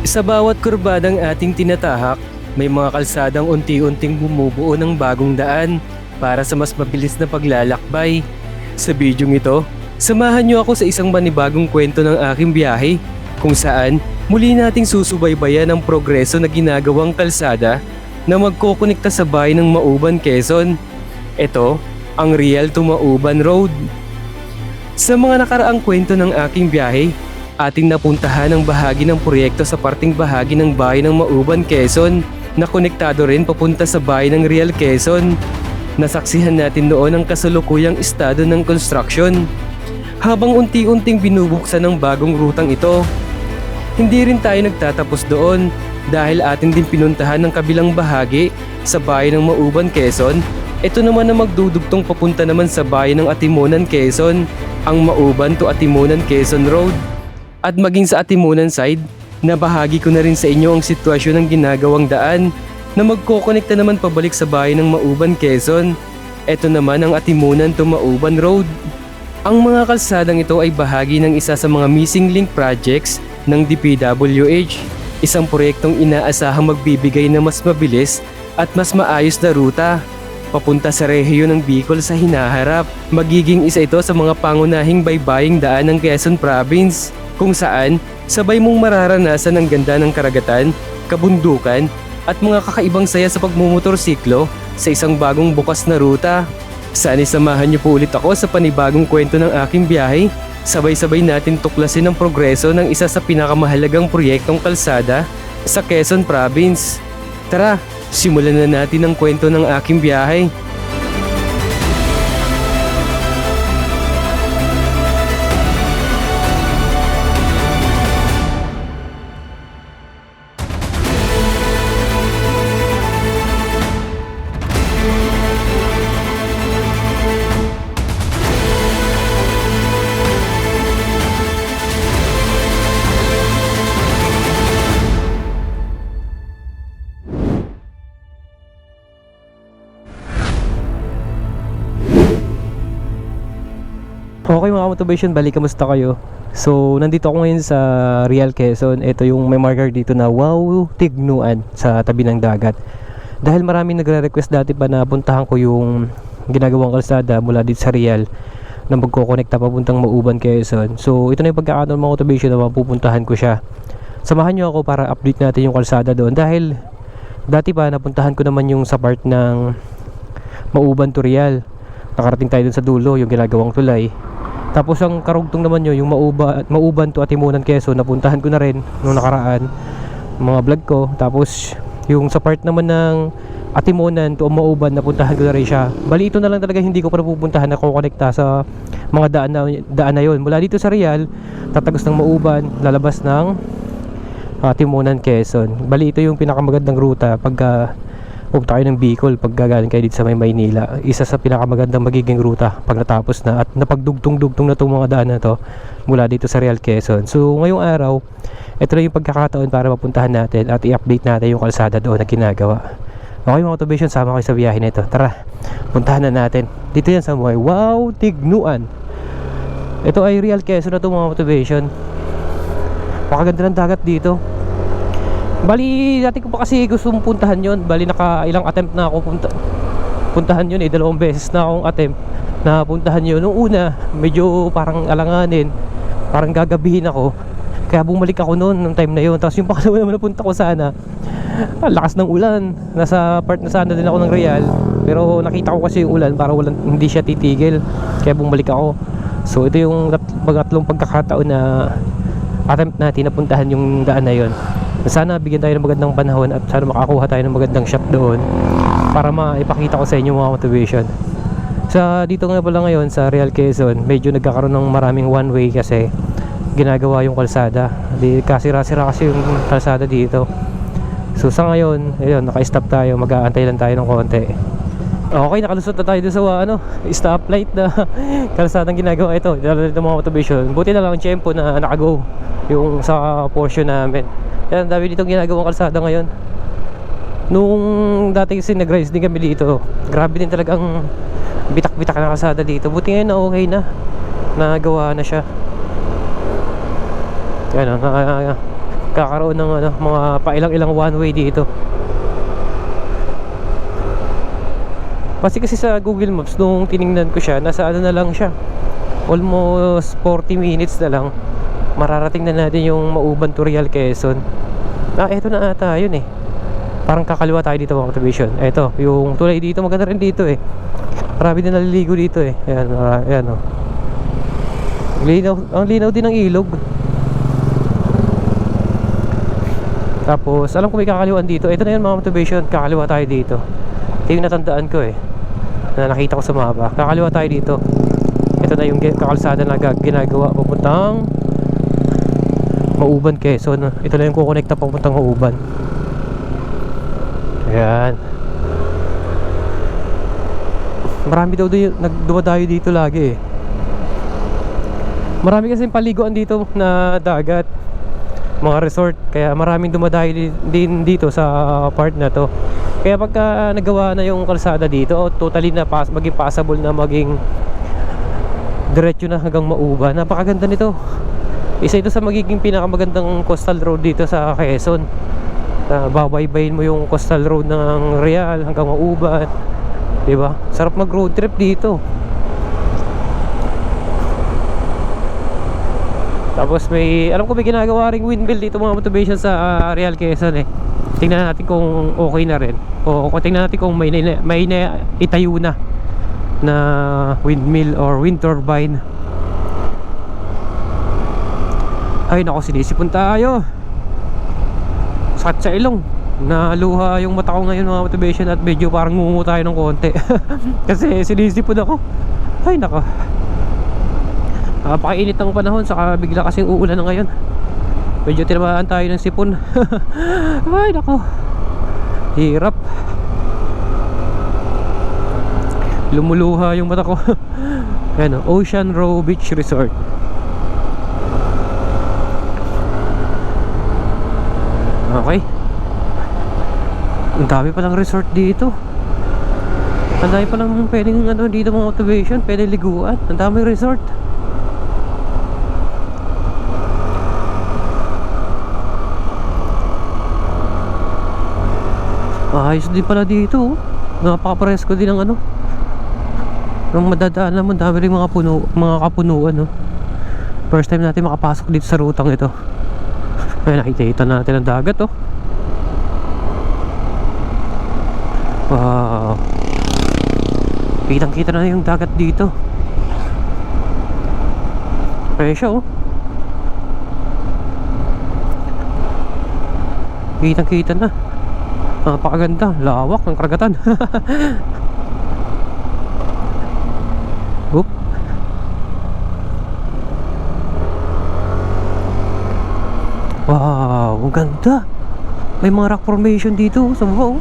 Sa bawat kurbadang ating tinatahak, may mga kalsadang unti-unting bumubuo ng bagong daan para sa mas mabilis na paglalakbay. Sa bidyong ito, samahan niyo ako sa isang panibagong kwento ng aking biyahe kung saan muli nating susubaybayan ang progreso na ginagawang kalsada na magkokonekta sa bayan ng Mauban, Quezon. Ito ang Real to Mauban Road. Sa mga nakaraang kwento ng aking biyahe, ating napuntahan ang bahagi ng proyekto sa parting bahagi ng bayan ng Mauban, Quezon na konektado rin papunta sa bayan ng Real, Quezon. Nasaksihan natin noon ang kasalukuyang estado ng construction habang unti-unting binubuksan ng bagong rutang ito. Hindi rin tayo nagtatapos doon dahil atin din pinuntahan ng kabilang bahagi sa bayan ng Mauban, Quezon. Ito naman na magdudugtong papunta naman sa bayan ng Atimonan, Quezon, ang Mauban to Atimonan, Quezon Road. At maging sa Atimonan side, nabahagi ko na rin sa inyo ang sitwasyon ng ginagawang daan na magkokonekta naman pabalik sa bayan ng Mauban, Quezon. Ito naman ang Atimonan to Mauban Road. Ang mga kalsadang ito ay bahagi ng isa sa mga missing link projects ng DPWH, isang proyektong inaasahang magbibigay ng mas mabilis at mas maayos na ruta papunta sa rehiyon ng Bicol sa hinaharap. Magiging isa ito sa mga pangunahing baybaying daan ng Quezon Province, kung saan sabay mong mararanasan ang ganda ng karagatan, kabundukan at mga kakaibang saya sa pagmumotorsiklo sa isang bagong bukas na ruta. Sana'y samahan niyo po ulit ako sa panibagong kwento ng aking biyahe. Sabay-sabay natin tuklasin ang progreso ng isa sa pinakamahalagang proyektong kalsada sa Quezon Province. Tara, simulan na natin ang kwento ng aking biyahe. Okay mga motivation, balik, kamusta kayo? So, nandito ako ngayon sa Real, Quezon. Ito yung may marker dito na Wow Tignuan sa tabi ng dagat. Dahil maraming nagre-request dati pa na puntahan ko yung ginagawang kalsada mula dito sa Real na magkokonekta papuntang Mauban, Quezon. So, ito na yung pagkakataon mga motivation na mapupuntahan ko siya. Samahan nyo ako para update natin yung kalsada doon. Dahil dati pa napuntahan ko naman yung sa part ng Mauban to Real. Nakarating tayo dun sa dulo, yung ginagawang tulay. Tapos ang karugtong naman nyo, yung Mauban to Atimonan, Quezon, napuntahan ko na rin nung nakaraan mga vlog ko. Tapos yung sa part naman ng Atimonan to Mauban, napuntahan ko na rin siya. Bali ito na lang talaga hindi ko pa napupuntahan na kukonekta sa mga daan na yun. Mula dito sa Real, tatagos ng Mauban, lalabas ng Atimonan, Quezon. Bali ito yung pinakamagandang ruta pagka pupunta kayo ng Bicol, pag gagaling kayo dito sa may Maynila. Isa sa pinakamagandang magiging ruta pag natapos na at napagdugtong-dugtong na itong mga daan na to mula dito sa Real, Quezon. So ngayong araw, ito na yung pagkakataon para mapuntahan natin at i-update natin yung kalsada doon na ginagawa. Okay mga motivation, sama kayo sa biyahe na ito. Tara, puntahan na natin. Dito yan sa mga Wow Tignuan. Ito ay Real, Quezon na ito mga motivation. Pakaganda ng dagat dito. Bali, dati ko pa kasi gusto mong puntahan yun. Bali, ilang attempt na ako puntahan yun eh. 2 beses na akong attempt na puntahan yun. Nung una, medyo parang alanganin, parang gagabihin ako. Kaya bumalik ako noon, nung time na yun. Tapos yung pangalawa naman napunta ko sana, lakas ng ulan. Nasa part na sana din ako ng Real. Pero nakita ko kasi yung ulan, parang hindi siya titigil. Kaya bumalik ako. So ito yung pangatlong pagkakataon na attempt natin na puntahan yung daan na yun. Sana bigyan tayo ng magandang panahon at sana makakuha tayo ng magandang shot doon para maipakita ko sa inyo mga motivation. Sa dito nga pala ngayon sa Real, Quezon, medyo nagkakaroon ng maraming one way kasi ginagawa yung kalsada. Kasira-sira kasi yung kalsada dito. So sa ngayon, ayun, naka-stop tayo, mag-aantay lang tayo ng konti. Okay, nakalusot na tayo doon sa stoplight na kalsadang ginagawa. Ito mga motivation. Buti na lang ang tiyempo na nakago yung sa portion namin. Yan, dami dito ginagawang kalsada ngayon. Nung dati kasi nag-rise din kami dito, grabe din talagang bitak-bitak na kalsada dito. Buti ngayon na okay na, nagawa na siya. Yan, kakaroon ng ano, mga pailang-ilang one way dito. Kasi sa Google Maps nung tiningnan ko siya, nasa ano na lang siya, almost 40 minutes na lang mararating na natin yung Mauban to Real Quezon. Eto na ata yun eh. Parang kakaliwa tayo dito mga motivation. Eto, yung tulay dito, maganda rin dito eh. Marami din naliligo dito eh. Ayan, ayan oh. Linaw, ang linaw din ng ilog. Tapos, alam ko may kakaliwaan dito. Ito na yun mga motivation, kakaliwa tayo dito. Ito yung natandaan ko eh, na nakita ko sa mapa. Kakaliwa tayo dito. Ito na yung kakalsada na ginagawa papuntang Mauban, Quezon. Ito na yung kukonekta papuntang Mauban. Ayan. Marami daw nagdumadayo dito lagi eh. Marami kasing paliguan dito na dagat, mga resort. Kaya maraming dumadayo din dito sa part na to. Kaya pagka nagawa na yung kalsada dito, totally na maging passable na, maging diretso na hanggang Mauban. Napakaganda nito. Isa ito sa magiging pinakamagandang coastal road dito sa Quezon. Babaybayin mo yung coastal road ng Real hanggang Mauban, diba? Sarap mag road trip dito. Tapos alam ko may ginagawa ring windmill dito mga motivation sa Real Quezon eh. Tingnan natin kung okay na rin, o tingnan natin kung may itayo na windmill or wind turbine. Ay nako, sinisipon tayo. Sakit sa ilong, naluha yung mata ko ngayon mga motivation, at medyo parang ngungu tayo ng konti. Kasi sinisipon ako. Ay nako, napakainit ng panahon, saka bigla kasing uulan na ngayon. Medyo tinamaan tayo ng sipon. Ay nako, hirap. Lumuluha yung mata ko. Ayan, Ocean Row Beach Resort. Okay. Ang dami palang resort dito. Ang dami palang pwedeng ano dito mga motivation, pwedeng liguan. Ang dami resort. Ayos din pala dito. Napaka-presko din ng ano, nung madadaan naman, dami rin mga kapunuan no? First time natin makapasok dito sa rutang ito. Ay, nakikita natin ang dagat oh. Wow, kitang kita na yung dagat dito. Presyo oh, kitang kita na. Napakaganda, lawak ng karagatan. Oop. Wow, ang ganda. May mga rock formation dito sa baba oh.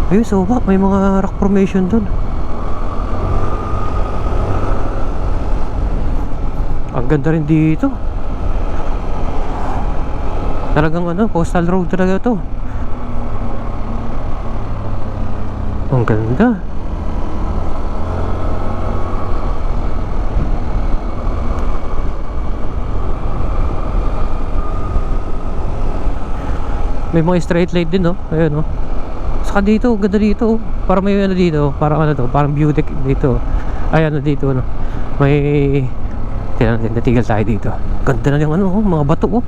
Ayun sa baba, may mga rock formation dun. Ang ganda rin dito. Talagang ano, coastal road talaga to. Ang ganda. May mga straight light din no. Ayun no. Saka dito, ganda dito. Para may ano dito, parang ano to, parang beauty dito. Ay ano dito no. May natigil tayo dito. Ganda na yung ano, mga bato oh.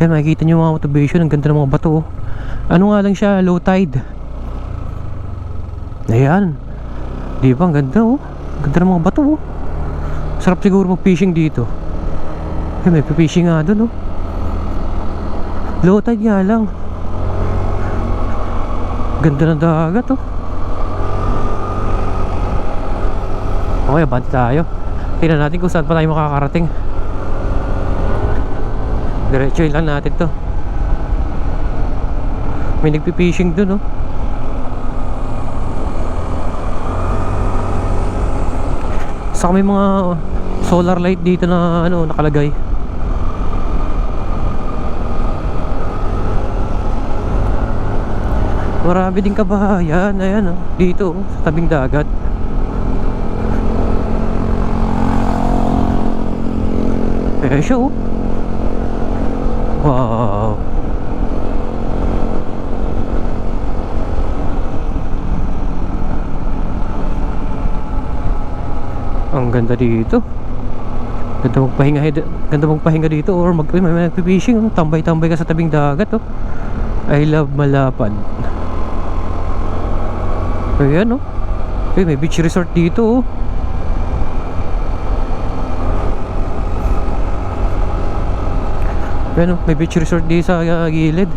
Ayan, makikita nyo mga motivation, ang ganda ng mga bato oh. Ano nga lang siya, low tide. Ayan, di ba ang ganda oh. Ang ganda ng mga bato oh. Sarap siguro mag-fishing dito. May fishing nga dun oh. Low tide nga lang. Ganda ng dagat oh. Okay, abante tayo. Tingnan natin kung saan pa tayo makakarating. Diretso lang natin to. May nagpipishing dun oh. Saka may mga solar light dito na ano, nakalagay. Marami din kabahayan. Ayan oh, dito oh, sa tabing dagat. Ayan siya oh. Wow. Ang ganda dito. Ganda magpahinga dito or may nagpi-fishing, tambay-tambay ka sa tabing dagat oh. I love Malapad. Ayan oh. May beach resort dito oh. Ayan oh, may beach resort dito sa gilid.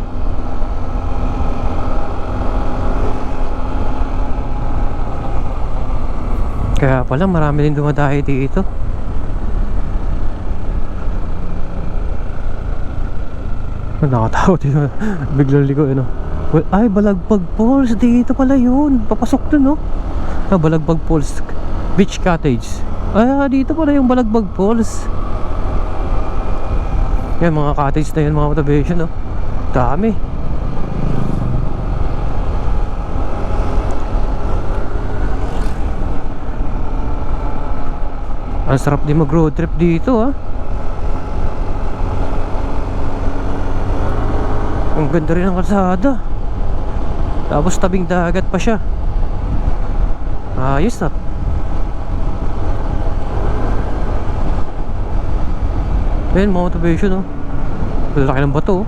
Kaya pala marami din dumadayo dito. Nakatawa dito. Biglang ligo ano. Well, ay Balagbag Falls. Dito pala yun. Papasok dun no. Balagbag Falls Beach Cottage. Dito pala yung Balagbag Falls. Yan mga cottage na yun, mga motivation no. Dami. Ang sarap din mag road trip dito ah. Ang ganda rin ang kalsada. Tapos tabing dagat pa siya. Ayos na. Ayan mga motivation oh. Lalaki ng bato oh.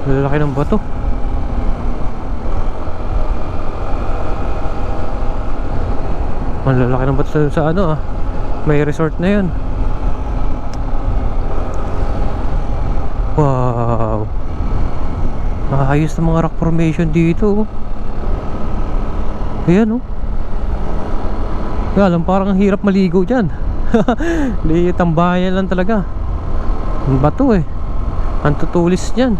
Lalaki ng bato. Ang lalaki ng bato sa ano ah. May resort na yun. Wow. Ayos na mga rock formation dito oh. Ayan oh. Alam, parang hirap maligo dyan. Di tambayan lang talaga. Ang bato eh. Ang tutulis dyan.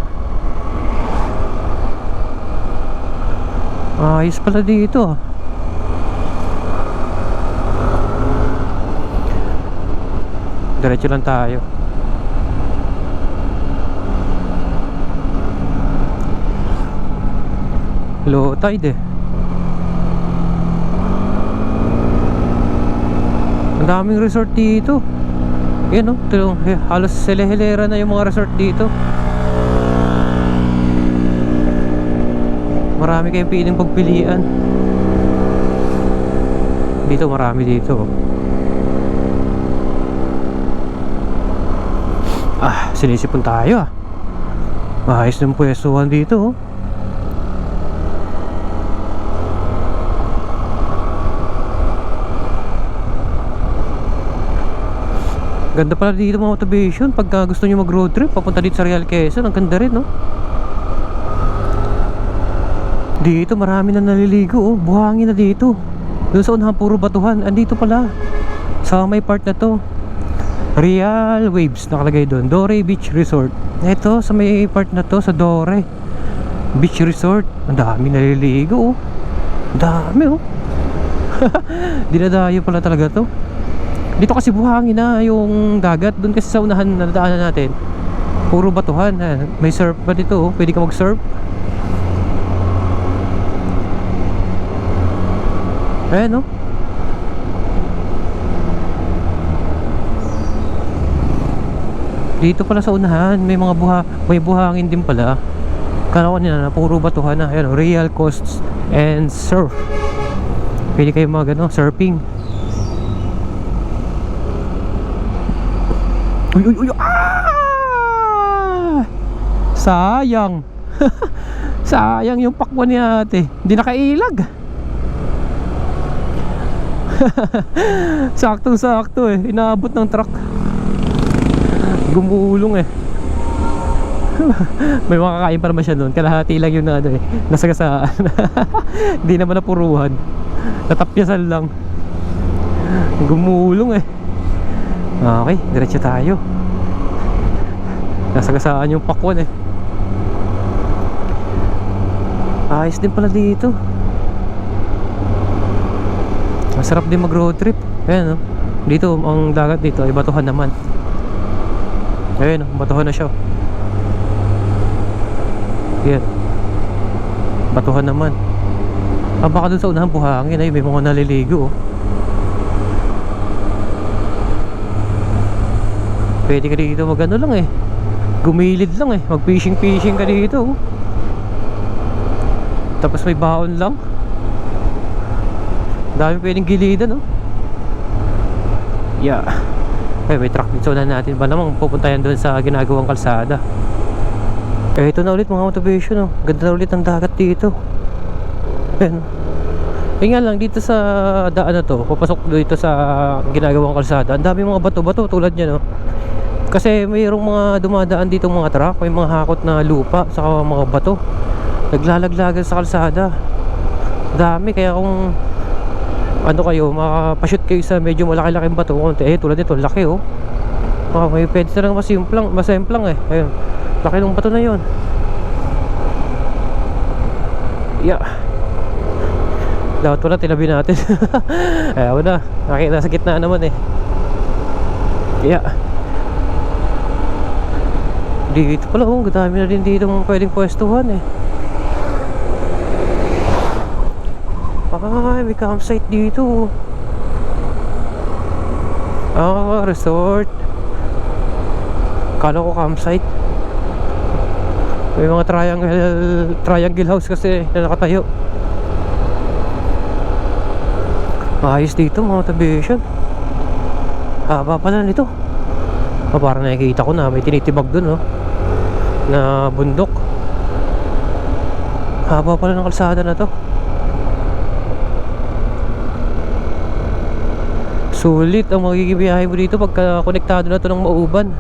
Ayos pala dito ah. Diretso lang tayo. Low tide eh. Ang daming resort dito. Yan o, halos sele-hilera na yung mga resort dito. Marami kayong piling pagpilian. Dito marami dito. Sinisipon tayo ah. Maayos ng pwestuhan dito oh. Ganda pala dito mga motivation. Pagka gusto nyo mag road trip papunta dito sa Real Quezon, ang ganda rin no. Dito marami na naliligo oh. Buhangin na dito. Doon sa unahan puro batuhan. Andito pala sa may part na to, Real Waves nakalagay doon. Dore Beach Resort. Ito sa may part na to, sa Dore Beach Resort. Ang dami naliligo oh. Dami oh. Dinadayo pala talaga to. Dito kasi buhangin na yung dagat. Doon kasi sa unahan na daanan natin puro batuhan. May surf pa dito oh. Pwede ka mag surf. Ayan oh. Dito pala sa unahan may mga may buhangin din pala. Kala ko nila na puro batuhan na. Ayan, Real Coasts and Surf. Pwede kayo mag surfing. Uy. Sayang. Sayang yung pakwan ni ate. Hindi nakailag. Saktong-sakto eh. Inaabot ng truck. Gumulong eh. May makakain pa naman siya doon. Kalahati lang yung nasagasaan. Hindi naman napuruhan. Natapyasan lang. Gumulong eh. Okay, diretso tayo. Nasagasaan yung pakwan eh. Ayos din pala dito. Masarap din mag road trip. Ayan dito ang dagat dito ay batuhan naman. Ayan batuhan na siya. Ayan, batuhan naman. Baka dun sa unahan buhangin ay may mga naliligo oh. Pwede ka dito mag ano lang eh, gumilid lang eh, mag fishing ka dito oh. Tapos may baon lang, dami pwedeng gilidan oh. Yeah. Ay, may truck dito na natin ba namang pupuntayan doon sa ginagawang kalsada. Ito na ulit mga motivation oh. Ganda na ulit ang dagat dito. Ayan. Nga lang dito sa daan na to, papasok dito sa ginagawang kalsada, ang dami mga bato-bato tulad niya no. Kasi mayroong mga dumadaan dito mga truck, may mga hakot na lupa saka mga bato naglalaglagan sa kalsada. Dami, kaya kung ano kayo, makapashoot kayo sa medyo malaki-laking bato konti, tulad nito, laki oh. May pwede na lang masemplang eh. Ayun, laki ng bato na yun. Yeah. Dapat pala tinabi natin. Ayaw na, nakita sa gitna naman eh. Yeah. Dito pala oh, dami na din dito pwedeng pwestuhan eh. Ay, may campsite dito. Resort. Kala ko campsite. May mga triangle house kasi na nakatayo. Ayos dito mga motivation. Haba pala nito. Parang nakikita ko na may tinitibag dun oh, na bundok. Haba pala ng kalsada na to. Sulit ang magiging biyahe mo dito pagka konektado na to ng Mauban.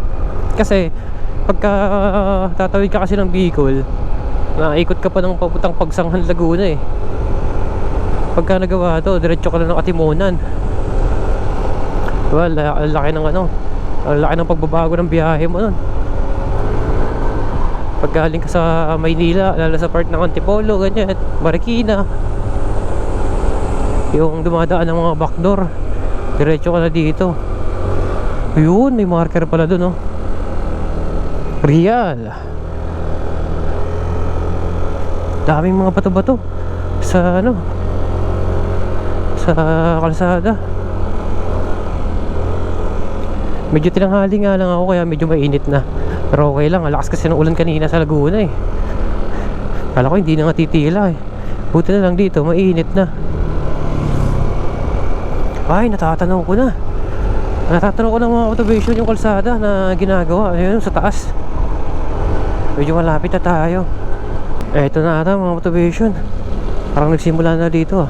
Kasi pagka tatawid ka kasi ng Bicol, naikot ka pa ng papuntang Pagsanghan, Laguna eh. Pagka nagawa to, diretso ka na ng Atimonan. Diba, laki ng ano, laki ng pagbabago ng biyahe mo nun. Pag galing ka sa Maynila, lalo sa part ng Antipolo, ganyan, Marikina, yung dumadaan ng mga backdoor, diretso ka na dito. Ayun, may marker pala dun oh. Real. Daming mga bato-bato sa ano, sa kalsada. Medyo tinanghali nga lang ako kaya medyo mainit na. Pero okay lang, alakas kasi ng ulan kanina sa Laguna eh. Kala ko hindi na nga titila eh. Buti na lang dito, mainit na. Ay, natatanaw ko na ng mga motivation yung kalsada na ginagawa. Ayun, sa taas. Medyo malapit na tayo. Eto na ata mga motivation. Parang nagsimula na dito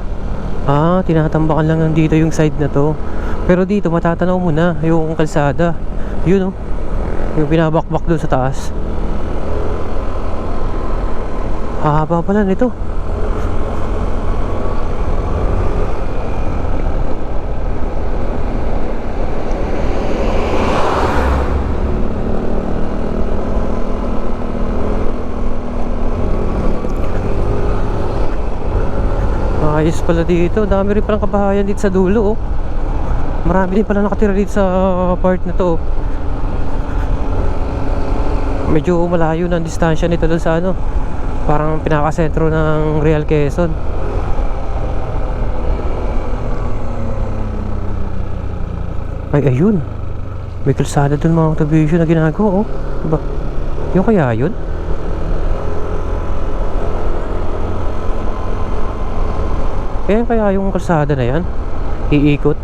ah. Tinatambakan lang nandito yung side na to. Pero dito matatanaw mo na yung kalsada. Yun oh, yung binabakbak doon sa taas. Haba pala nito. Ayos pala dito. Dami rin palang kabahayan dito sa dulo oh. Marami din pala nakatira dito sa part na to. Medyo malayo na ang distansya nito doon sa ano, parang pinakasentro ng Real Quezon. Ay, ayun, may kalsada doon mga motivation na ginagawa oh. Diba? Yung kaya yun? Kaya yung kalsada na yan iikot.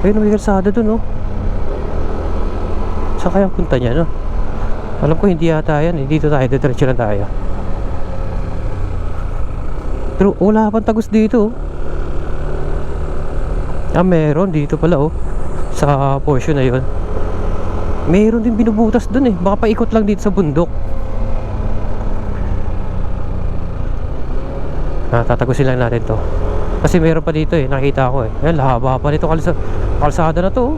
Ayun, may kalsada dun oh. Saan kaya punta niya no? Alam ko hindi yata yan eh. Dito tayo, diretso lang tayo. Pero wala pang tagos dito oh. Meron dito pala oh, sa portion na yun. Meron din binubutas dun eh. Baka paikot lang dito sa bundok. Tatagusin lang natin to. Kasi meron pa dito eh, nakita ko eh. Ayan, haba pa nito kalsada na to oh.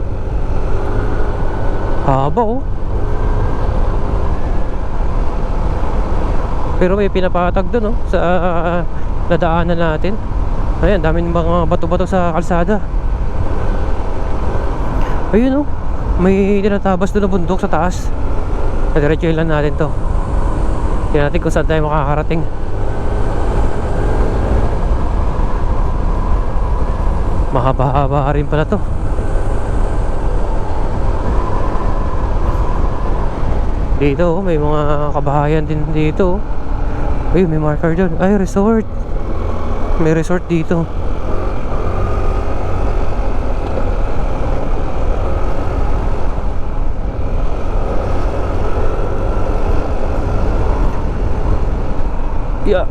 Haba oh. Pero may pinapatag dun oh, sa nadaanan natin. Ayan, daming mga bato-bato sa kalsada. Ayun oh, may tinatabas dun na bundok sa taas. Diretso lang natin to. Tingnan natin kung saan tayo makakarating. Mahaba-haba rin pala to. Dito may mga kabahayan din dito. Uy, may marker dyan. Ay, resort. May resort dito. Yeah.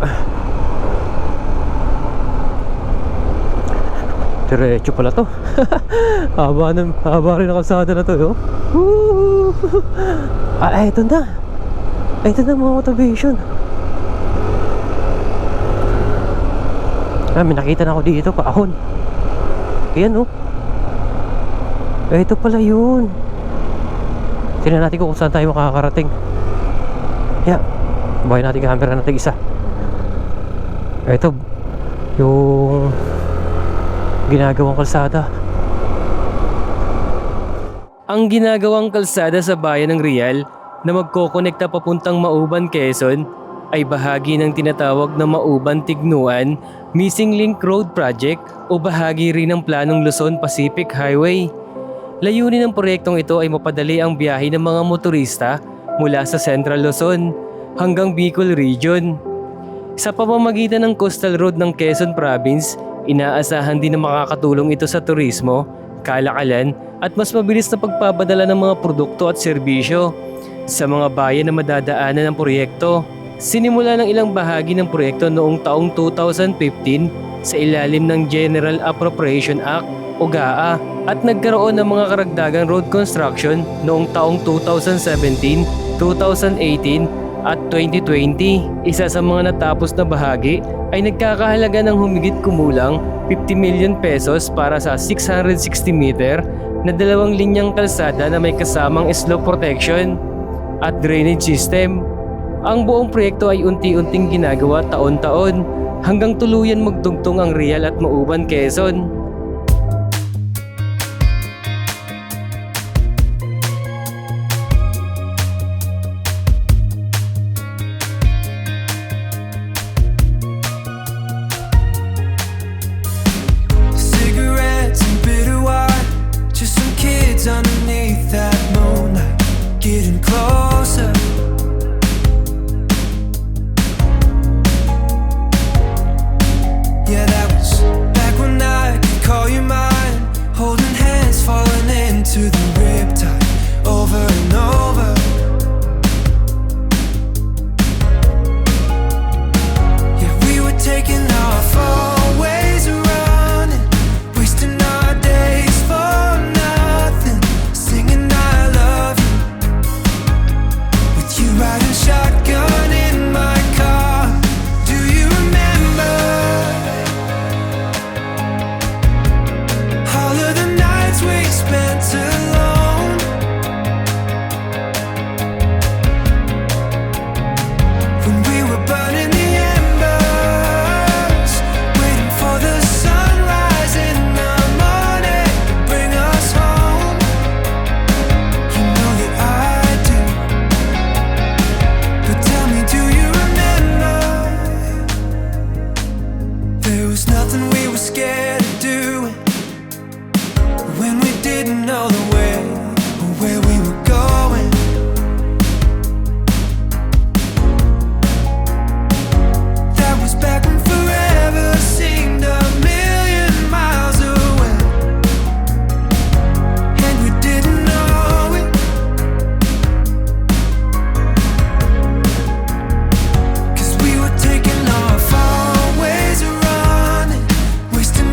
Diretso pala to. Haba rin ang kalsada na to, oh. Ito na. Ito na mga motivation. May nakita na ako dito, paahon. Ayan, oh. Ito pala yun. Tingnan natin kung saan tayo makakarating. Yeah. Buhay natin camera natin isa. Ito yung ginagawang kalsada. Ang ginagawang kalsada sa bayan ng Real na magkokonekta papuntang Mauban, Quezon ay bahagi ng tinatawag na Mauban-Tignuan Missing Link Road Project o bahagi rin ng planong Luzon Pacific Highway. Layunin ng proyektong ito ay mapadali ang biyahe ng mga motorista mula sa Central Luzon hanggang Bicol Region. Sa pamamagitan ng Coastal Road ng Quezon Province, inaasahan din na makakatulong ito sa turismo, kalakalan at mas mabilis na pagpapadala ng mga produkto at serbisyo sa mga bayan na madadaanan ng proyekto. Sinimula ng ilang bahagi ng proyekto noong taong 2015 sa ilalim ng General Appropriation Act o GAA at nagkaroon ng mga karagdagang road construction noong taong 2017, 2018 at 2020. Isa sa mga natapos na bahagi ay nagkakahalaga ng humigit kumulang 50 million pesos para sa 660 meter na dalawang linyang kalsada na may kasamang slope protection at drainage system. Ang buong proyekto ay unti-unting ginagawa taon-taon hanggang tuluyan magdugtong ang Real at Mauban, Quezon. Underneath that moonlight, getting closer. Yeah, that was back when I could call you mine, holding hands, falling into the riptide, over and over. Yeah, we were taking off always running, wasting our days for nothing. Riding shotgun in my car. Do you remember all of the nights we spent alone? When we were burning the embers, waiting for the sunrise in the morning to bring us home. You know that I do. But tell me, do you remember? There was nothing we were scared of doing when we didn't know the way or where we were going. That was back when forever seemed a million miles away, and we didn't know it. 'Cause we were taking off always running, wasting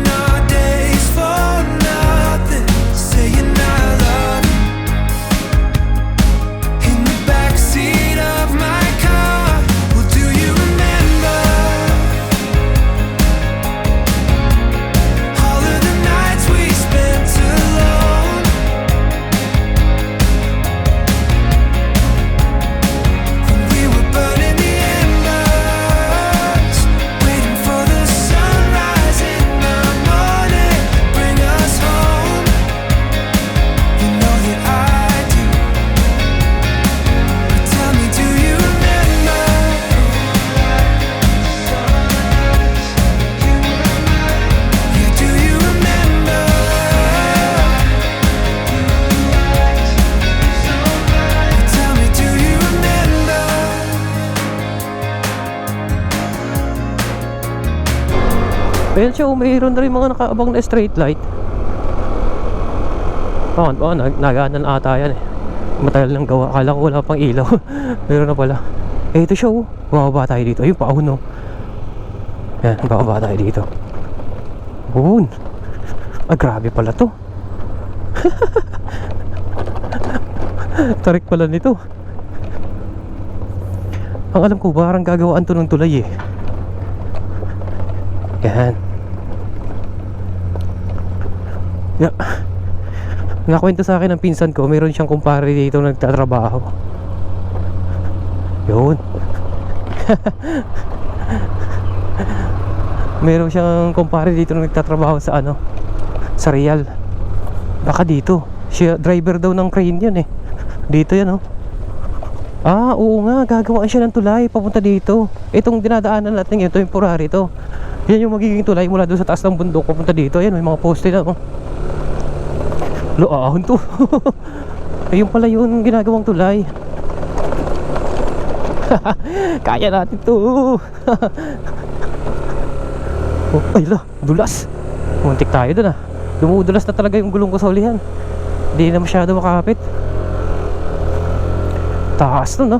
Ayan siya, mayroon na rin mga nakaabang na street light. Nagaanan ata yan eh. Matagal nang gawa, akala ko wala pang ilaw. Meron na pala. Ito siya oh, bababa tayo dito. Ayun, paahon oh. Yan, bababa tayo dito. Boon. Grabe pala to. Tarik pala nito. Ang alam ko, parang gagawaan to ng tulay eh. Yan. Yeah. Nakwento sa akin ng pinsan ko, mayroon siyang kumpare dito nagtatrabaho. Yun. Meron siyang kumpare dito nagtatrabaho sa ano, sa Real. Baka dito. Siya driver daw ng crane yan eh. Dito yan oh. Ah, oo nga, gagawaan siya ng tulay papunta dito. Itong dinadaanan natin ito, temporary to. Yan yung magiging tulay mula doon sa taas ng bundok papunta dito. Ayan, may mga poste na oh. Ahon to. Ayun pala yun ginagawang tulay. Kaya natin to. Oh, ay la, dulas. Muntik tayo dun ah. Dumudulas na talaga yung gulong ko sa ulihan. Hindi na masyado makakapit. Taas to no.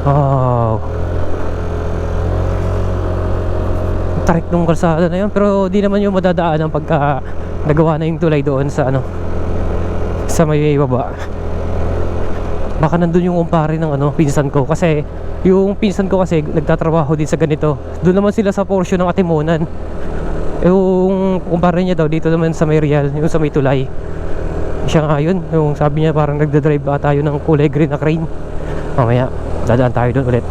Wow. Tarik nung kalsada na yun. Pero di naman yung madadaanan pagka nagawa na yung tulay doon sa ano, sa may baba. Baka nandun yung kumpare ng ano, pinsan ko. Kasi yung pinsan ko kasi nagtatrabaho din sa ganito. Doon naman sila sa portion ng Atimonan. Yung kumpare niya daw dito naman sa may Real, yung sa may tulay. Siya nga yun, yung sabi niya parang nagdadrive ba tayo ng kulay green na crane. Mamaya dadaan tayo doon ulit.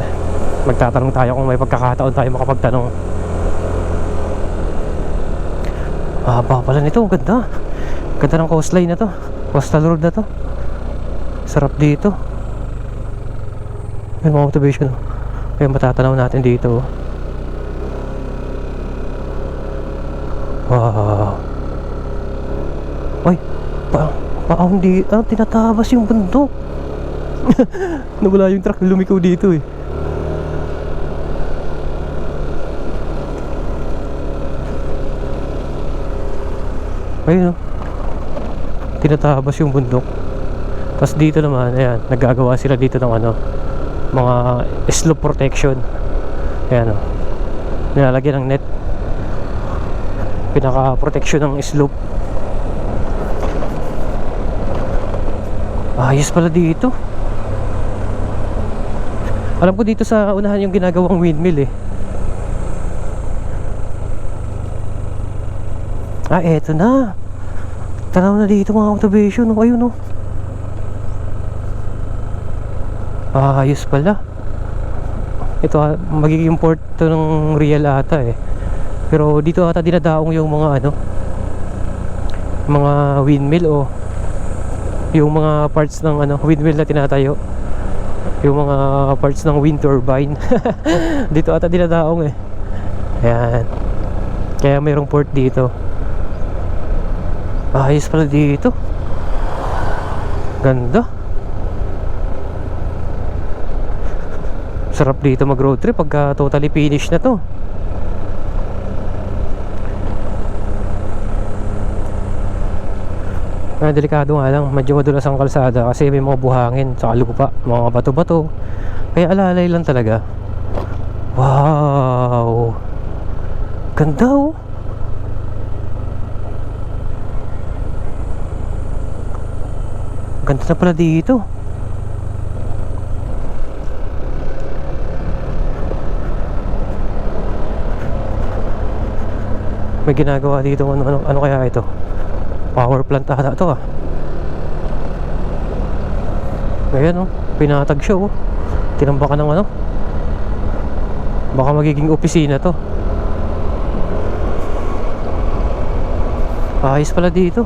Magtatanong tayo kung may pagkakataon tayo makapagtanong. Haba pala nito, ganda. Ganda ng coastline na to, coastal road na to. Sarap dito. May mga motivation oh. Kaya matatanaw natin dito. Wow. Ay, hindi, tinatabas yung bundok. Nawala yung truck, lumikaw dito eh. Ayun oh. Tinatabas yung bundok. Tapos dito naman, ayan, naggagawa sila dito ng ano, mga slope protection. Ayan oh. Nilalagyan ng net. Pinaka-protection ng slope. Ayos pala dito. Alam ko dito sa unahan yung ginagawang windmill eh. Eto na. Tanaw na dito mga motivation. Ayun oh. Ayos pala. Ito magiging port to ng Real ata eh. Pero dito ata dinadaong yung mga ano, mga windmill o yung mga parts ng ano, windmill na tinatayo. Yung mga parts ng wind turbine. Dito ata dinadaong eh. Ayan. Kaya mayroong port dito. Ayos pala dito. Ganda. Sarap dito mag road trip pagka totally finish na to. Delikado nga lang, medyo madulas ang kalsada kasi may mga buhangin, saka lupa, mga bato-bato. Kaya alalay lang talaga. Wow. Ganda oh. Ganda na pala dito. May ginagawa dito, ano kaya ito? Power plant ata ito ah. Ayan oh, pinatag siya oh. Tinambakan ng ano, baka magiging opisina to. Ayos pala dito.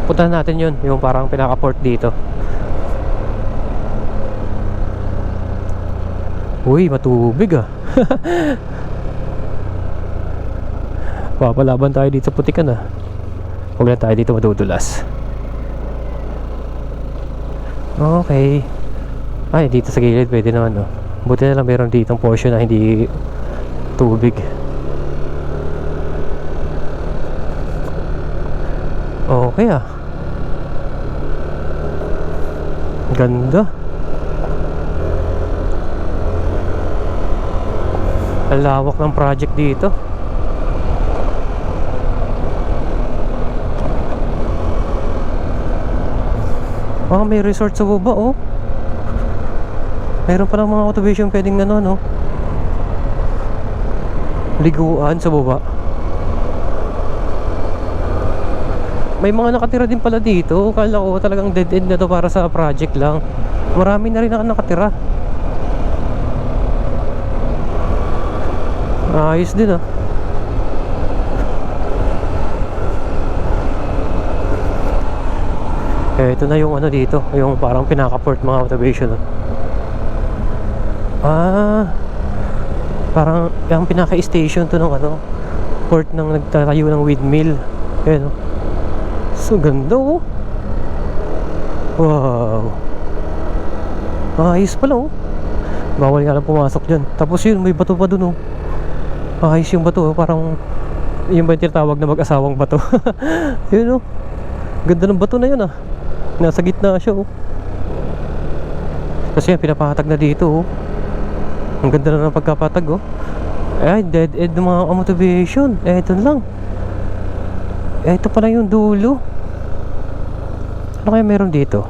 Puntahan natin yun, yung parang pinaka-port dito. Uy, matubig ah. Papalaban tayo dito sa putikan ah. Huwag na tayo dito madudulas. Okay. Ay, dito sa gilid pwede naman oh. Buti na lang meron ditong portion na hindi tubig. Okay ah. Ganda. Ang lawak ng project dito. May resort sa baba oh. Meron palang mga activation pwedeng no? Liguan sa baba. May mga nakatira din pala dito. Kala ko talagang dead end na to para sa project lang. Marami na rin ang nakatira. Ayos din ah. Ito na yung dito, yung parang pinaka-port mga observation. Parang yung pinaka-station to ng port ng nagtatayo ng windmill. Ayan oh. So ganda oh. Wow. Ayos pala oh. Bawal nga lang pumasok dyan. Tapos yun, may bato pa dun oh. Ayos yung bato oh. Parang yung ba yung tinatawag na mag-asawang bato. Yun oh. Ganda ng bato na yun ah. Nasa gitna siya oh. Kasi yan, pinapatag na dito oh. Ang ganda na ng pagkapatag oh. Ay, dead end ng mga motivation. Eto lang. Eto pala yung dulo. Ano kaya meron dito?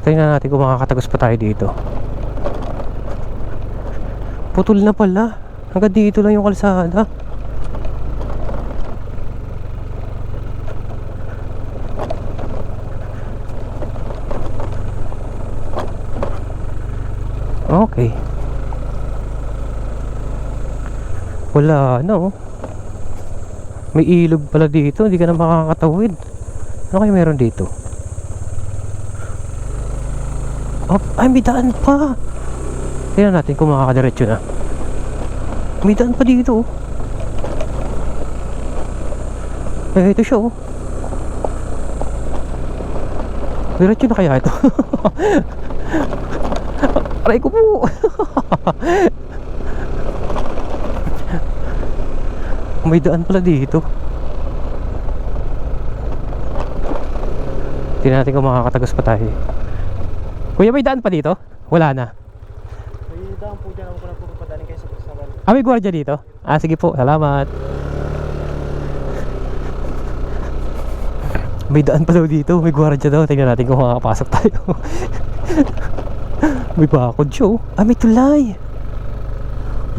Tingnan natin kung makakatagos pa tayo dito. Putol na pala. Hanggang dito lang yung kalsada. Okay. Wala na oh. May ilog pala dito. Hindi ka na makakatawid. Ano kayo meron dito? Ay, may daan pa. Tingnan natin kung makakadiretso na. May daan pa dito oh. Ito siya oh. Diretso na kaya ito? Aray ko po. May daan pala dito. Tingnan natin kung makakatagos pa tayo. Kuya, may daan pa dito? Wala na. May daan po dyan. Ako na po padaling kayo sa pasaban. May gwardiya dito? Sige po, salamat. May daan pa daw dito. May gwardiya daw. Tingnan natin kung makakapasok tayo. May bakod siya oh. May tulay.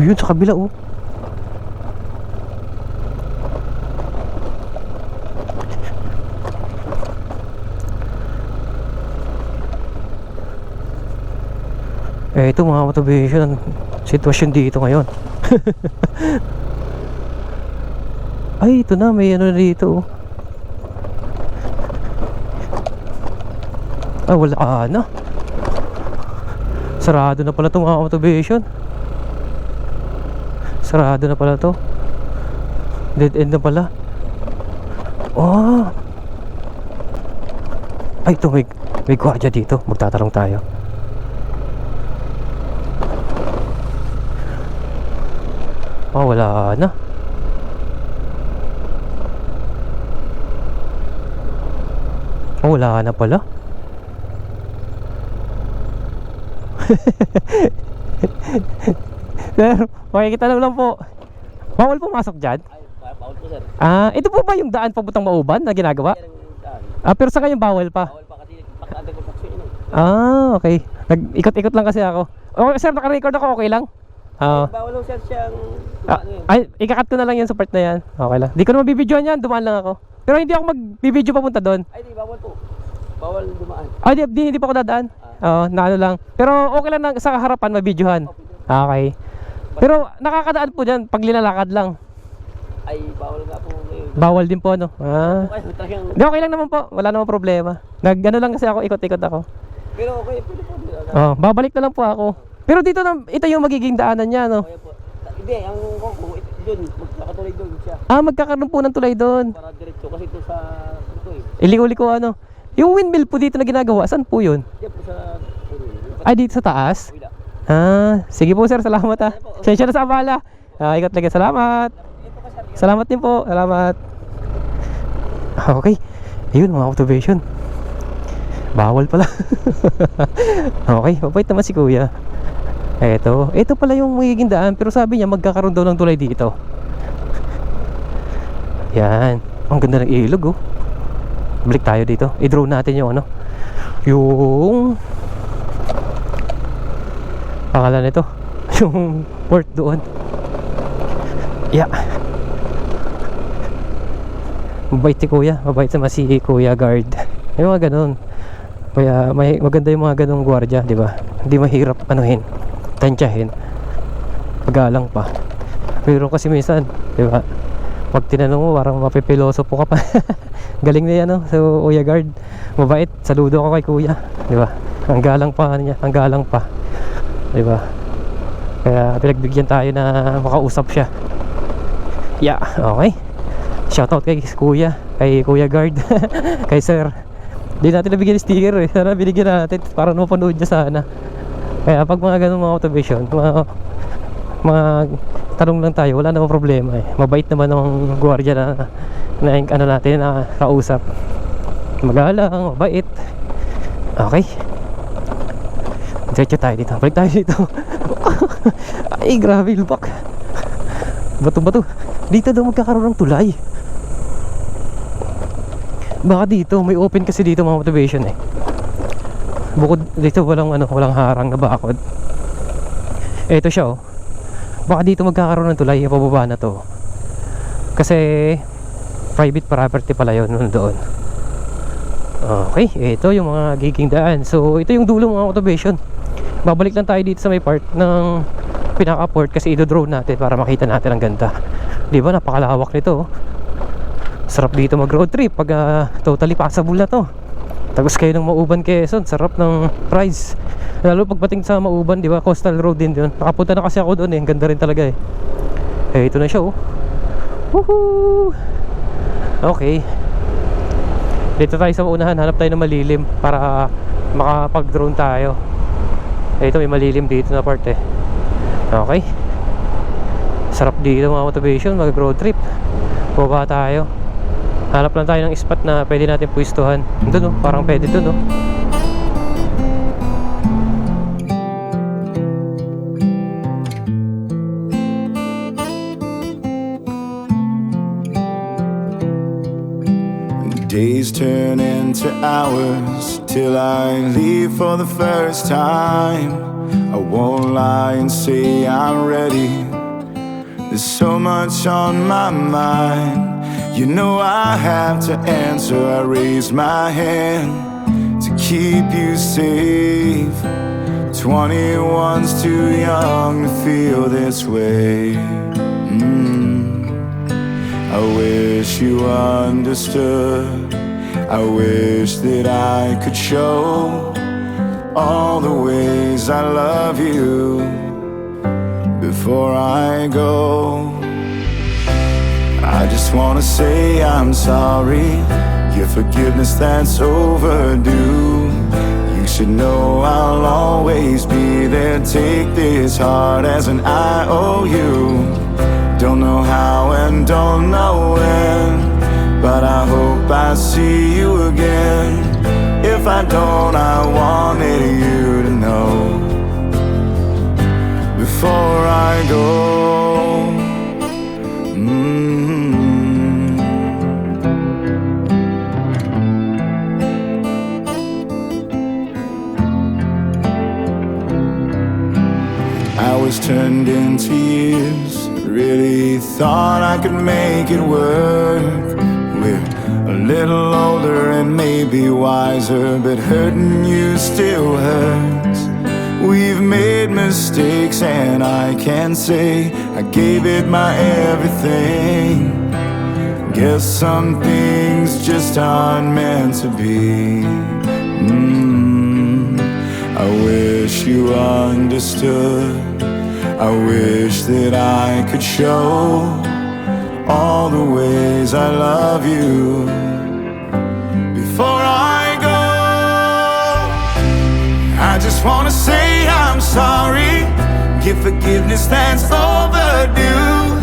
Yun sa kabila oh. Ito mga motivation. Sitwasyon dito ngayon. Ay, ito na. May na dito oh. Wala na. Sarado na pala itong mga motivation. Sarado na pala to. Dead end na pala. Ay, ito may gwardiya dito. Magtatanong tayo. Wala na. Wala na pala. Sir, makikita lang po. Bawal pumasok dyan? Ay, bawal po sir. Ito po ba yung daan papuntang Mauban na ginagawa? Pero sa ngayon bawal pa? Bawal pa kasi pagkatag ko saksi yun. Okay. Nag-ikot-ikot lang kasi ako. Sir, naka-record ako, okay lang? Bawal lang sir siyang Ikakat ko na lang yan sa part na yan. Okay lang. Di ko naman bibidyoan yan, dumaan lang ako. Pero hindi ako magbibidyo papunta doon. Ay, di, bawal po. Bawal dumaan. Hindi pa ako dadaan. Na ano lang. Pero okay lang sa harapan mabidyohan. Okay. Pero nakakadaan po dyan pag linalakad lang. Ay, bawal nga po ngayon. Bawal din po ano. Ay, talagang... Di, okay lang naman po. Wala namang problema. Ano lang kasi ako, ikot-ikot ako. Pero okay, pwede po. Babalik na lang po ako. Pero dito ito yung magiging daanan niya, no? Okay po. Hindi, ang kung doon, magkakatuloy doon siya. Magkakaroon po ng tulay doon. Para diretso kasi ito sa ito eh. Ili-uli ko ano. Yung windmill po dito na ginagawa, saan po yun? Diyan po sa Ay, dito sa taas? Wala. Sige po sir, salamat ah. Sensya na sa abala. Ikot lagi, salamat. Salamat din po, salamat. Okay, ayun mga observation. Bawal pala. Okay, mabait naman si kuya. Ito pala yung magiging daan. Pero sabi niya magkakaroon daw ng tulay dito. Yan, ang ganda ng ilog oh. Balik tayo dito, i-drone natin yung ano, yung pangalan nito, yung port doon. Yeah. Mabait si kuya, mabait naman si kuya guard. May mga ganun. Kaya maganda yung mga ganung gwardiya, di ba? Hindi mahirap anuhin, tansyahin. Pagalang pa. Pero kasi minsan, di ba? Pag tinanong mo, parang mapipiloso po ka pa. Galing na yan, no? So, kuya guard, mabait. Saludo ako kay kuya, di ba? Ang galang pa niya, ang galang pa. Di ba? Kaya pinagbigyan tayo na makausap siya. Yeah, okay. Shoutout kay kuya, kay kuya guard, kay sir. Di natin nabigyan ng sticker eh. Sana binigyan natin para mapanood niya sana. Kaya pag mga ganun mga motivation, mga tanong lang tayo, wala namang problema eh. Mabait naman ng gwardiya na ano natin na kausap. Magalang, mabait. Okay. Diretso tayo dito. Balik tayo dito. Ay, grabe lubak. Bato-bato. Dito daw magkakaroon ng tulay. Baka dito, may open kasi dito mga motivation eh. Bukod dito walang harang na bakod. Ito siya oh. Baka dito magkakaroon ng tulay, pababa na to. Kasi private property pala yun doon. Okay, ito yung mga giging daan. So ito yung dulo mga motivation. Babalik lang tayo dito sa may part ng pinaka-port kasi i-drone natin para makita natin ang ganda. Di ba napakalawak nito oh. Sarap dito mag road trip pag totally passable na to. Tapos kayo ng Mauban, Quezon, sarap ng price. Lalo pagdating sa Mauban, di ba, coastal road din yun. Nakapunta na kasi ako doon eh, ang ganda rin talaga eh. Ito na siya oh. Woohoo! Okay. Dito tayo sa unahan, hanap tayo ng malilim para makapag-drone tayo. Ito may malilim dito na part eh. Okay. Sarap dito mga motivation, mag road trip. Baba tayo. Hanap lang tayo ng spot na pwede natin pwistuhan. Doon oh, parang pwede doon oh. Days turn into hours till I leave for the first time. I won't lie and say I'm ready. There's so much on my mind. You know I have to answer. I raise my hand to keep you safe. 21's too young to feel this way. I wish you understood. I wish that I could show all the ways I love you before I go. I just wanna say I'm sorry. Your forgiveness that's overdue. You should know I'll always be there. Take this heart as an IOU. Don't know how and don't know when, but I hope I see you again. If I don't, I wanted you to know before I go. Hours turned into years. Really thought I could make it work. We're a little older and maybe wiser, but hurting you still hurts. We've made mistakes and I can't say I gave it my everything. Guess some things just aren't meant to be. I wish you understood. I wish that I could show all the ways I love you before I go. I just wanna say I'm sorry. Give forgiveness that's overdue.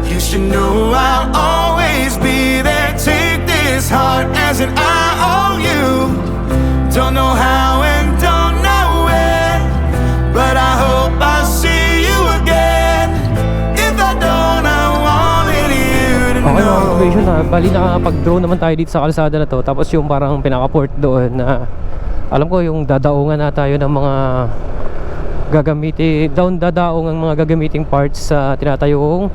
You should know I'll always be there. Take this heart as an I owe you. Don't know how and don't know when, but I hope I'll see you again. If I don't, I wanted you to Okay mga know. motivation na, bali nakapag-drone naman tayo dito sa kalsada na to. Tapos yung parang pinaka-port doon na alam ko yung dadaungan na tayo ng mga dadaong ang mga gagamiting parts sa tinatayong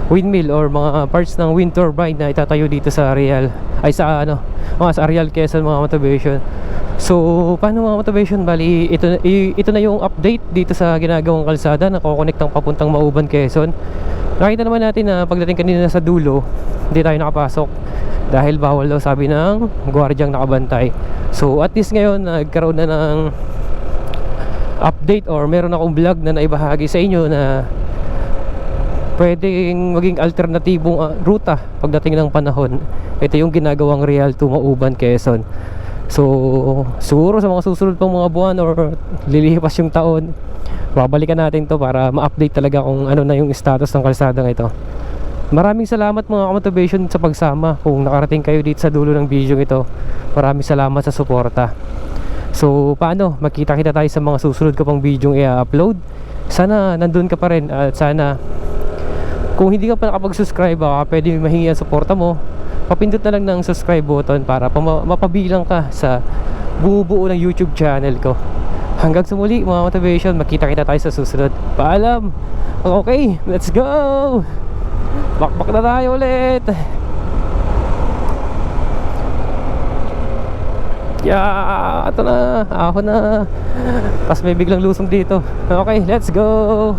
windmill or mga parts ng wind turbine na itatayo dito sa Real sa Real Quezon mga motivation. So paano mga motivation, bali ito na yung update dito sa ginagawang kalsada na kukonektang papuntang Mauban, Quezon. Nakita naman natin na pagdating kanina sa dulo hindi tayo nakapasok dahil bawal daw sabi ng gwardyang nakabantay. So at least ngayon nagkaroon na ng update or meron akong vlog na naibahagi sa inyo na pwedeng maging alternatibong ruta pagdating ng panahon. Ito yung ginagawang Real to Mauban, Quezon. So siguro sa mga susunod pang mga buwan or lilipas yung taon, babalikan natin to para ma-update talaga kung ano na yung status ng kalsadang ito. Maraming salamat mga motivation sa pagsama. Kung nakarating kayo dito sa dulo ng video ito, maraming salamat sa suporta. So paano, magkita-kita tayo sa mga susunod ko pang video i-upload. Sana nandun ka pa rin at sana kung hindi ka pa nakapag-subscribe, pwede mahingi ang suporta mo. Papindot na lang ng subscribe button para mapabilang ka sa buo ng YouTube channel ko. Hanggang sa muli mga motivation, magkita-kita tayo sa susunod. Paalam. Okay, let's go. Bakbak na tayo ulit. Ito na, ako na. Tapos may biglang lusong dito. Okay, let's go.